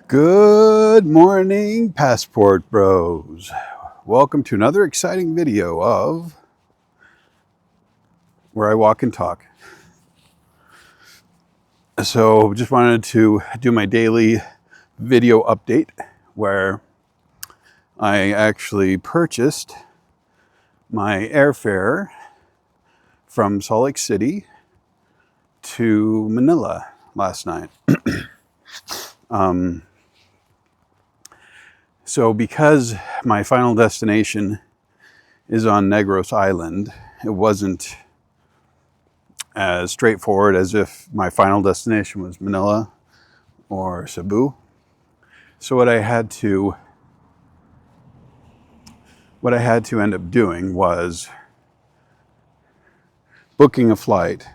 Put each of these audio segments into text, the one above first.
Good morning, Passport Bros. Welcome to another exciting video of Where I Walk and Talk. So just wanted to do my daily video update where I actually purchased my airfare from Salt Lake City to Manila last night. So because my final destination is on Negros Island, it wasn't as straightforward as if my final destination was Manila or Cebu. So what I had to end up doing was booking a flight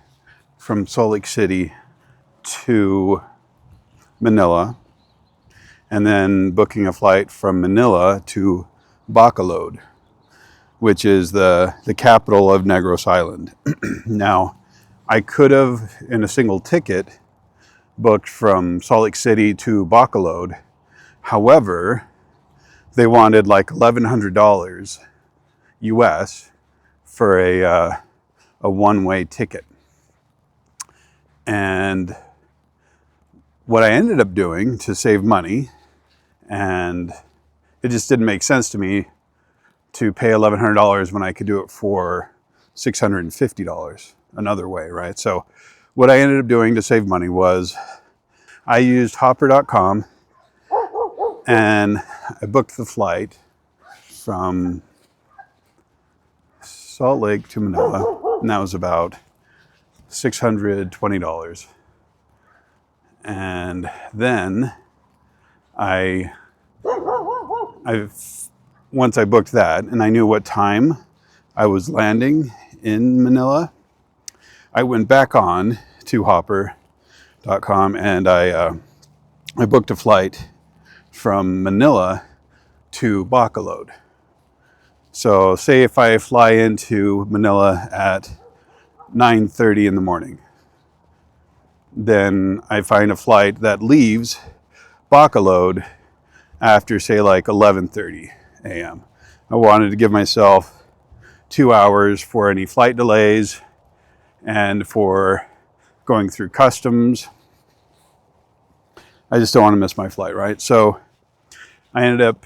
from Salt Lake City to Manila, and then booking a flight from Manila to Bacolod, which is the capital of Negros Island. Now, I could have, in a single ticket, booked from Salt Lake City to Bacolod. However, they wanted like $1,100 US for a one-way ticket. And what I ended up doing to save money, and it just didn't make sense to me to pay $1,100 when I could do it for $650 another way, right? So what I ended up doing to save money was I used Hopper.com and I booked the flight from Salt Lake to Manila, and that was about $620. And then once I booked that and I knew what time I was landing in Manila, I went back on to Hopper.com and I booked a flight from Manila to Bacolod. So say if I fly into Manila at 9:30 in the morning, then I find a flight that leaves Bacolod after, say, like 11:30 a.m. I wanted to give myself 2 hours for any flight delays and for going through customs. I just don't want to miss my flight, right? So I ended up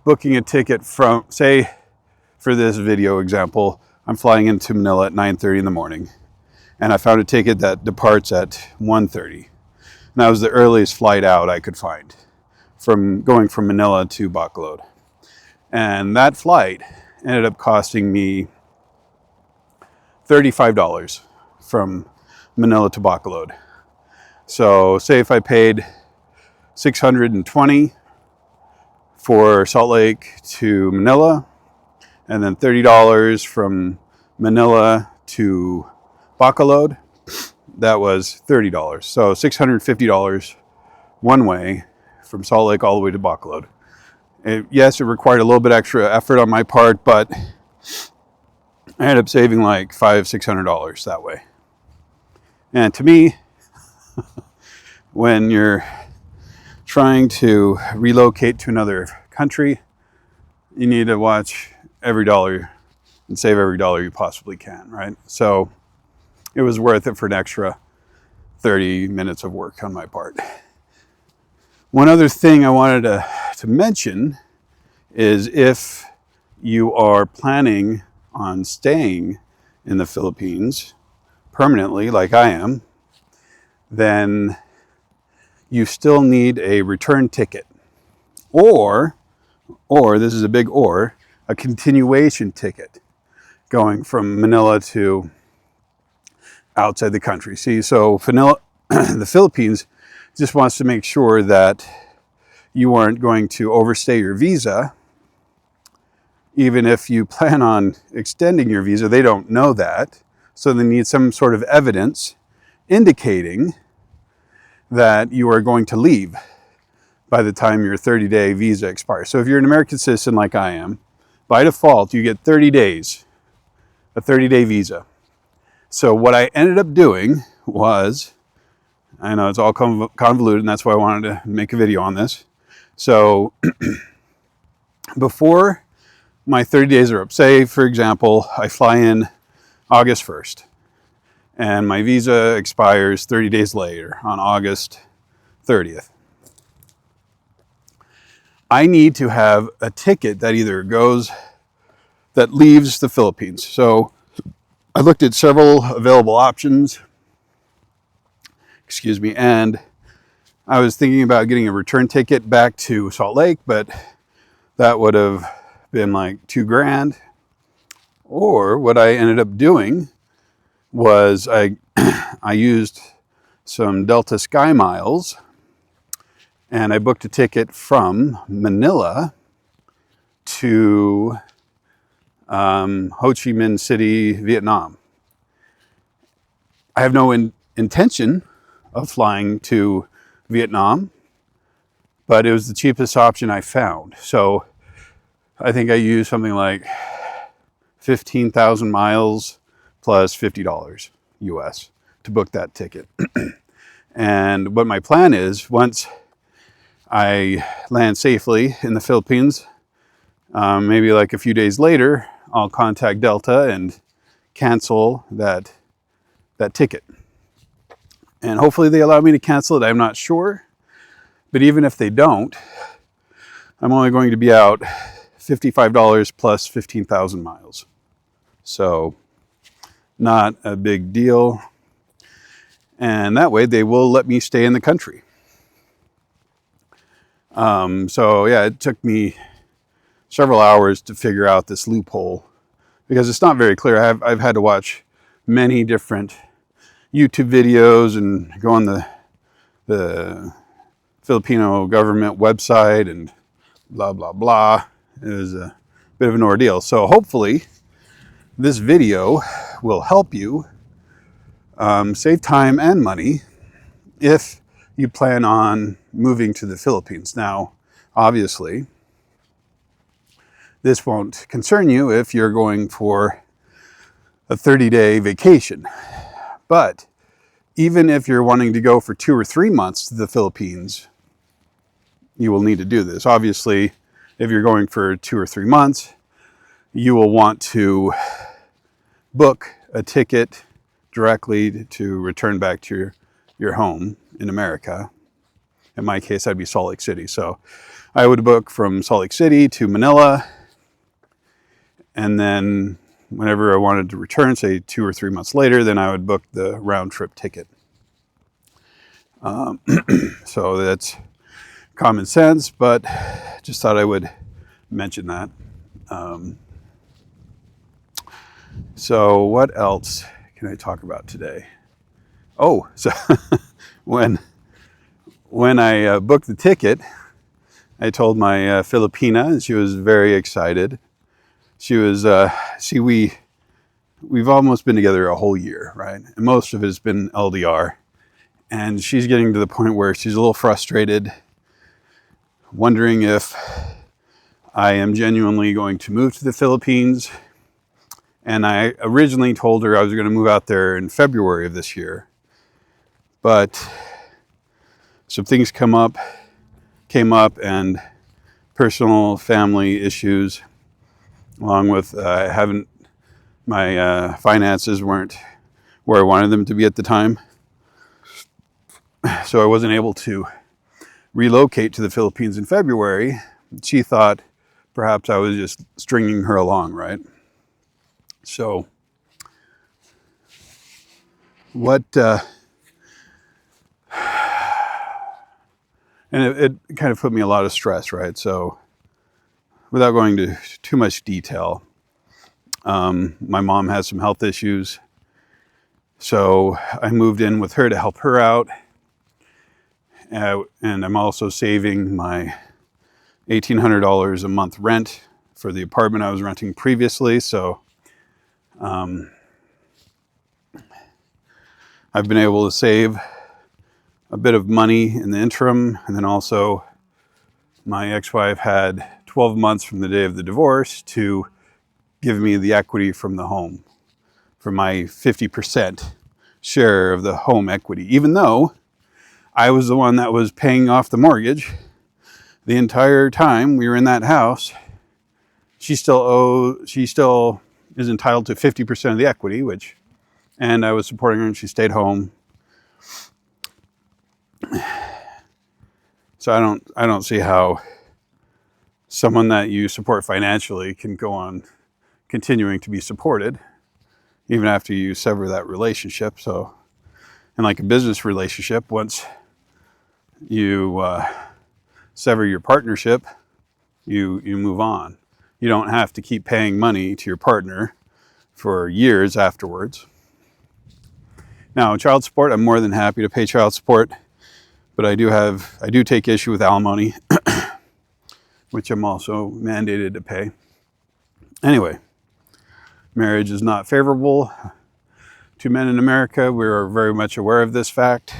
booking a ticket from, say, for this video example, I'm flying into Manila at 9:30 in the morning, and I found a ticket that departs at 1:30. And that was the earliest flight out I could find from going from Manila to Bacolod. And that flight ended up costing me $35 from Manila to Bacolod. So say if I paid $620 for Salt Lake to Manila, and then $30 from Manila to Bacolod, that was $30. So $650 one way from Salt Lake all the way to Bacolod. Yes, it required a little bit extra effort on my part, but I ended up saving like $500-$600 that way. And to me, when you're trying to relocate to another country, you need to watch every dollar and save every dollar you possibly can, right? So it was worth it for an extra 30 minutes of work on my part. One other thing I wanted to mention is if you are planning on staying in the Philippines permanently, like I am, then you still need a return ticket. Or this is a big or, a continuation ticket going from Manila to outside the country. See, so the Philippines just wants to make sure that you aren't going to overstay your visa. Even if you plan on extending your visa, they don't know that. So they need some sort of evidence indicating that you are going to leave by the time your 30-day visa expires. So if you're an American citizen like I am, by default, you get 30 days, a 30-day visa. So what I ended up doing was I know it's all convoluted, and that's why I wanted to make a video on this. So before my 30 days are up, say, for example, I fly in August 1st, and my visa expires 30 days later on August 30th. I need to have a ticket that either that leaves the Philippines. So I looked at several available options, and I was thinking about getting a return ticket back to Salt Lake, but that would have been like $2,000. Or what I ended up doing was I used some Delta Sky Miles, and I booked a ticket from Manila to Ho Chi Minh City, Vietnam. I have no intention of flying to Vietnam, but it was the cheapest option I found. So I think I used something like 15,000 miles plus $50 US to book that ticket. And what my plan is, once I land safely in the Philippines, maybe like a few days later, I'll contact Delta and cancel that ticket. And hopefully they allow me to cancel it. I'm not sure. But even if they don't, I'm only going to be out $55 plus 15,000 miles. So not a big deal. And that way they will let me stay in the country. So yeah, it took me several hours to figure out this loophole because it's not very clear. I've had to watch many different YouTube videos and go on the Filipino government website and blah, blah, blah. It was a bit of an ordeal. So hopefully this video will help you save time and money if you plan on moving to the Philippines. Now, obviously, this won't concern you if you're going for a 30-day vacation. But even if you're wanting to go for 2 or 3 months to the Philippines, you will need to do this. Obviously, if you're going for 2 or 3 months, you will want to book a ticket directly to return back to your home in America. In my case, that'd be Salt Lake City. So I would book from Salt Lake City to Manila, and then whenever I wanted to return, say 2 or 3 months later, then I would book the round trip ticket. So that's common sense, but just thought I would mention that. So what else can I talk about today? Oh, so when I booked the ticket, I told my Filipina, and she was very excited. She was, we've almost been together a whole year, right? And most of it has been LDR. And she's getting to the point where she's a little frustrated, wondering if I am genuinely going to move to the Philippines. And I originally told her I was going to move out there in February of this year. But some things came up, and personal family issues, along with my finances weren't where I wanted them to be at the time. So I wasn't able to relocate to the Philippines in February. She thought perhaps I was just stringing her along, right? So what, and it kind of put me a lot of stress, right? So without going into too much detail, my mom has some health issues. So I moved in with her to help her out. And I'm also saving my $1,800 a month rent for the apartment I was renting previously. So I've been able to save a bit of money in the interim. And then also my ex-wife had 12 months from the day of the divorce to give me the equity from the home for my 50% share of the home equity, even though I was the one that was paying off the mortgage the entire time we were in that house. She still is entitled to 50% of the equity, and I was supporting her, and she stayed home. So I don't see how someone that you support financially can go on continuing to be supported even after you sever that relationship. So, and like a business relationship, once you sever your partnership, you move on. You don't have to keep paying money to your partner for years afterwards. Now, child support, I'm more than happy to pay child support, but I do take issue with alimony, which I'm also mandated to pay. Anyway, marriage is not favorable to men in America. We're very much aware of this fact.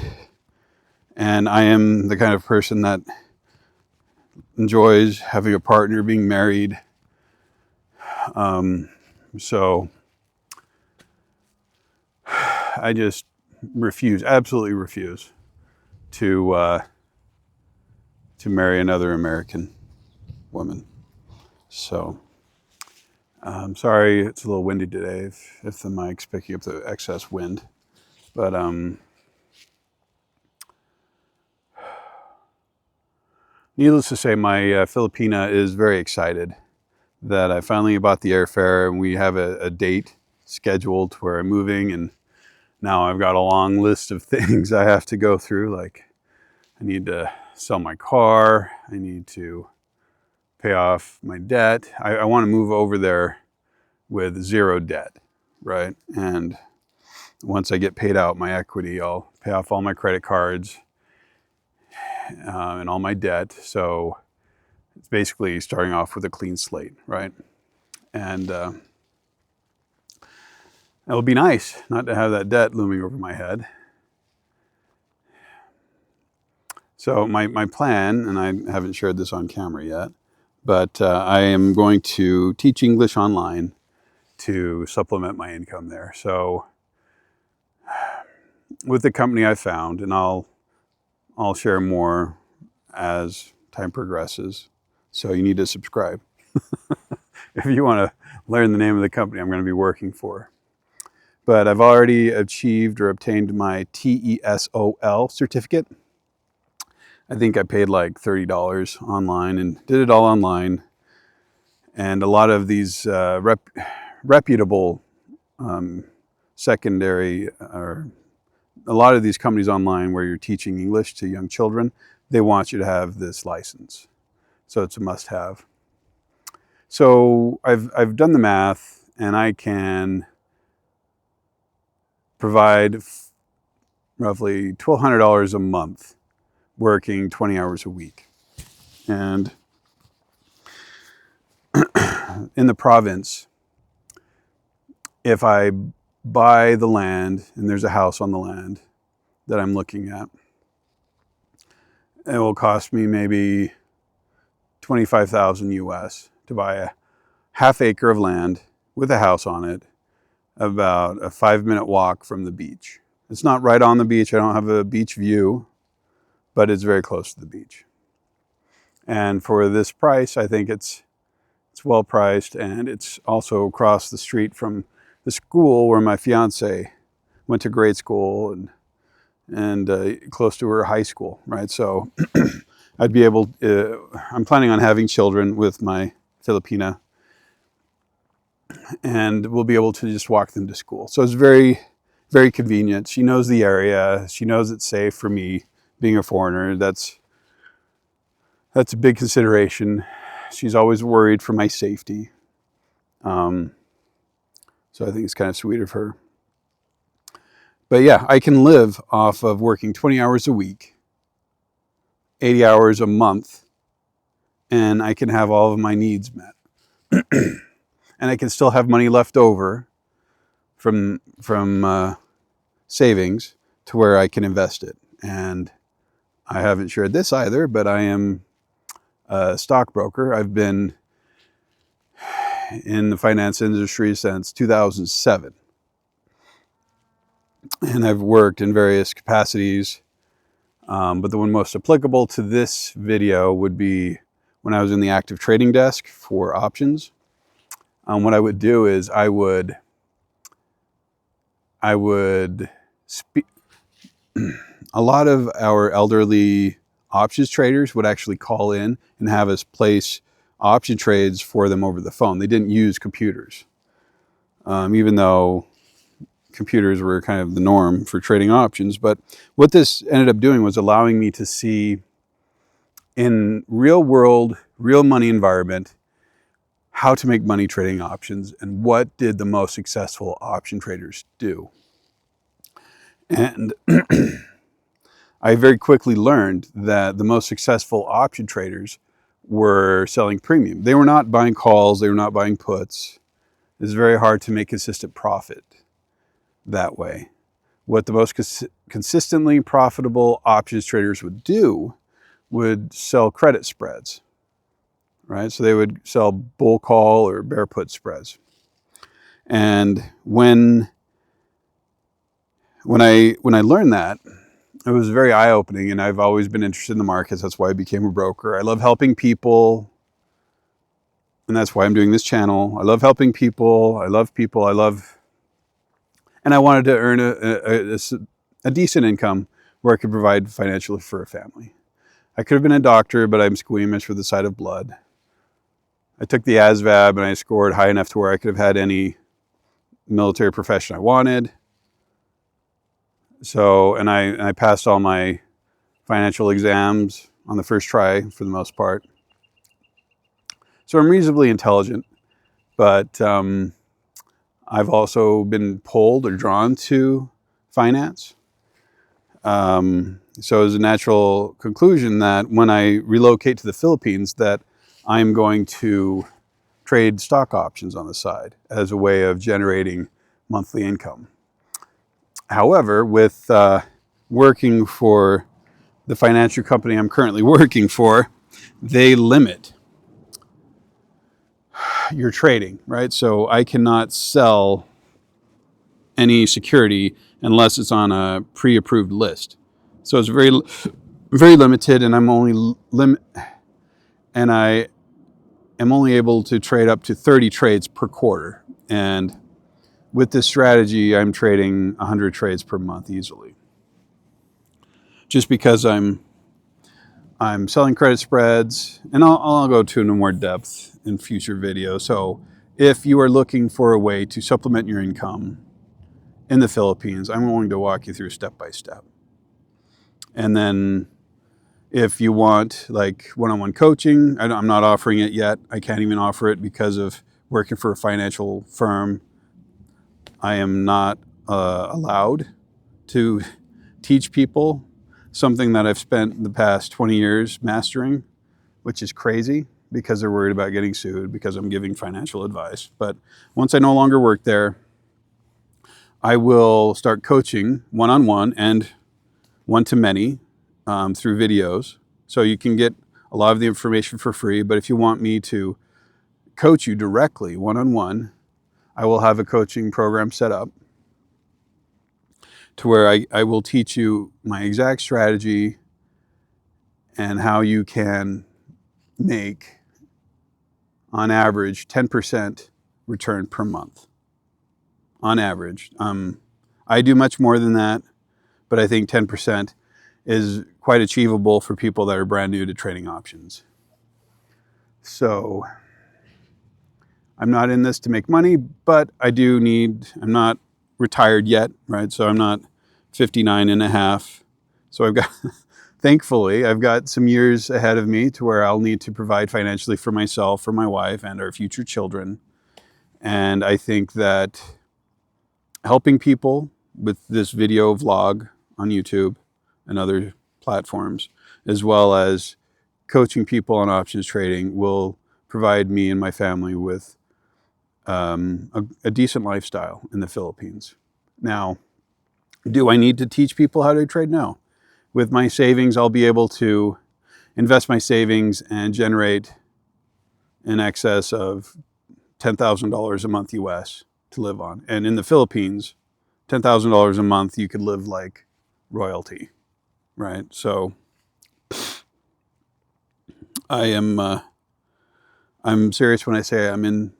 And I am the kind of person that enjoys having a partner, being married. So I just absolutely refuse to marry another American woman. So I'm sorry it's a little windy today if the mic's picking up the excess wind. But needless to say, my Filipina is very excited that I finally bought the airfare, and we have a date scheduled where I'm moving, and now I've got a long list of things I have to go through. Like, I need to sell my car, I need to pay off my debt. I want to move over there with zero debt, right? And once I get paid out my equity, I'll pay off all my credit cards and all my debt. So it's basically starting off with a clean slate, right? And it'll be nice not to have that debt looming over my head. So my plan, and I haven't shared this on camera yet, but I am going to teach English online to supplement my income there. So with the company I found, and I'll share more as time progresses. So you need to subscribe if you want to learn the name of the company I'm going to be working for. But I've already achieved or obtained my TESOL certificate. I think I paid like $30 online and did it all online. And a lot of these reputable secondary, or a lot of these companies online where you're teaching English to young children, they want you to have this license. So it's a must-have. So I've done the math, and I can provide roughly $1,200 a month working 20 hours a week. And in the province, if I buy the land and there's a house on the land that I'm looking at, it will cost me maybe $25,000 US to buy a half acre of land with a house on it, about a 5-minute walk from the beach. It's not right on the beach. I don't have a beach view, but it's very close to the beach. And for this price, I think it's well priced, and it's also across the street from the school where my fiance went to grade school, and close to her high school, right? So I'd be able, I'm planning on having children with my Filipina, and we'll be able to just walk them to school. So it's very, very convenient. She knows the area. She knows it's safe for me being a foreigner. That's a big consideration. She's always worried for my safety. So I think it's kind of sweet of her. But yeah, I can live off of working 20 hours a week, 80 hours a month, and I can have all of my needs met. And I can still have money left over from savings to where I can invest it. And I haven't shared this either, but I am a stockbroker. I've been in the finance industry since 2007. And I've worked in various capacities But the one most applicable to this video would be when I was in the active trading desk for options. What I would do is I would speak. A lot of our elderly options traders would actually call in and have us place option trades for them over the phone. They didn't use computers, even though computers were kind of the norm for trading options. But what this ended up doing was allowing me to see in real world, real money environment, how to make money trading options and what did the most successful option traders do. And I very quickly learned that the most successful option traders were selling premium. They were not buying calls, they were not buying puts. It's very hard to make consistent profit that way. What the most consistently profitable options traders would do would sell credit spreads, right? So they would sell bull call or bear put spreads. And when I learned that, it was very eye-opening, and I've always been interested in the markets. That's why I became a broker. I love helping people, and that's why I'm doing this channel. I love helping people. I love people. And I wanted to earn a decent income where I could provide financially for a family. I could have been a doctor, but I'm squeamish for the sight of blood. I took the ASVAB and I scored high enough to where I could have had any military profession I wanted. So, and I passed all my financial exams on the first try for the most part. So I'm reasonably intelligent, but I've also been pulled or drawn to finance. So it's a natural conclusion that when I relocate to the Philippines, that I'm going to trade stock options on the side as a way of generating monthly income. However, with working for the financial company I'm currently working for, they limit your trading, right? So I cannot sell any security unless it's on a pre-approved list. So it's very, very limited, and I am only able to trade up to 30 trades per quarter. And with this strategy, I'm trading 100 trades per month easily. Just because I'm selling credit spreads, and I'll go into more depth in future videos. So if you are looking for a way to supplement your income in the Philippines, I'm going to walk you through step by step. And then if you want like one-on-one coaching, I'm not offering it yet. I can't even offer it because of working for a financial firm. I am not allowed to teach people something that I've spent the past 20 years mastering, which is crazy because they're worried about getting sued because I'm giving financial advice. But once I no longer work there, I will start coaching one-on-one and one-to-many through videos. So you can get a lot of the information for free. But if you want me to coach you directly one-on-one, I will have a coaching program set up to where I will teach you my exact strategy and how you can make, on average, 10% return per month. On average. I do much more than that, but I think 10% is quite achievable for people that are brand new to trading options. So I'm not in this to make money, but I'm not retired yet, right? So I'm not 59 and a half. So thankfully, I've got some years ahead of me to where I'll need to provide financially for myself, for my wife, and our future children. And I think that helping people with this video vlog on YouTube and other platforms, as well as coaching people on options trading, will provide me and my family with a decent lifestyle in the Philippines. Now, do I need to teach people how to trade? No. With my savings, I'll be able to invest my savings and generate in excess of $10,000 a month US to live on. And in the Philippines, $10,000 a month, you could live like royalty. right? So I'm serious when I say I'm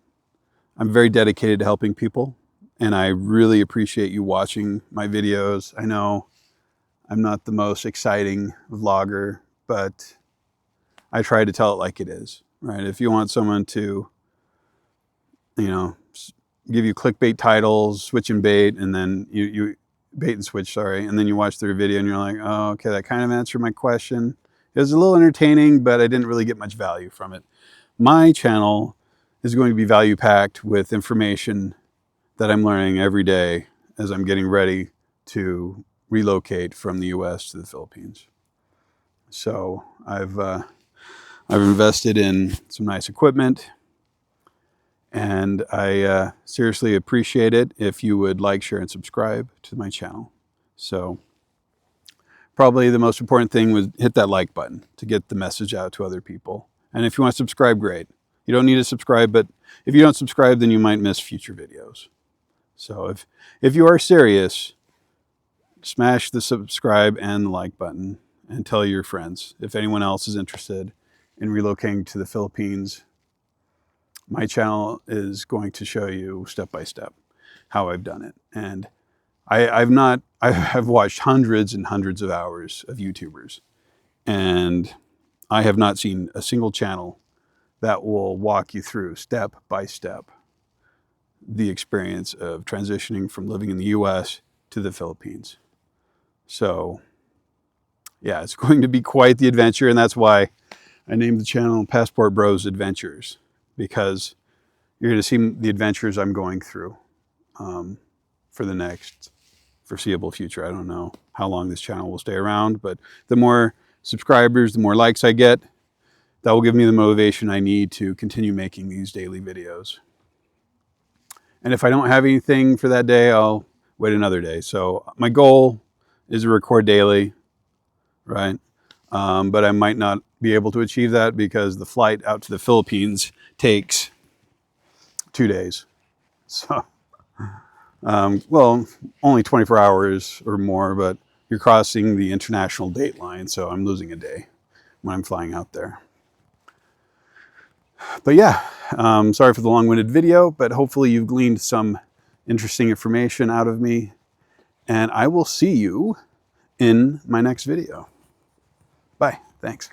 very dedicated to helping people, and I really appreciate you watching my videos. I know I'm not the most exciting vlogger, but I try to tell it like it is, right? If you want someone to, you know, give you clickbait titles, switch and bait, and then you bait and switch, sorry, and then you watch their video and you're like, oh, okay, that kind of answered my question. It was a little entertaining, but I didn't really get much value from it. My channel is going to be value packed with information that I'm learning every day as I'm getting ready to relocate from the US to the Philippines. So I've invested in some nice equipment, and I seriously appreciate it if you would like, share, and subscribe to my channel. So probably the most important thing was hit that like button to get the message out to other people. And if you want to subscribe, great. You don't need to subscribe, but if you don't subscribe, then you might miss future videos. So if you are serious, smash the subscribe and the like button and tell your friends. If anyone else is interested in relocating to the Philippines, my channel is going to show you step by step how I've done it. And I've watched hundreds and hundreds of hours of YouTubers, and I have not seen a single channel that will walk you through step by step the experience of transitioning from living in the US to the Philippines. So yeah, it's going to be quite the adventure, and that's why I named the channel Passport Bros Adventures, because you're going to see the adventures I'm going through for the next foreseeable future. I don't know how long this channel will stay around, but the more subscribers, the more likes I get, that will give me the motivation I need to continue making these daily videos. And if I don't have anything for that day, I'll wait another day. So my goal is to record daily, right? But I might not be able to achieve that because the flight out to the Philippines takes 2 days. So, well, only 24 hours or more, but you're crossing the international date line, so I'm losing a day when I'm flying out there. But yeah, sorry for the long-winded video, but hopefully you've gleaned some interesting information out of me, and I will see you in my next video. Bye. Thanks.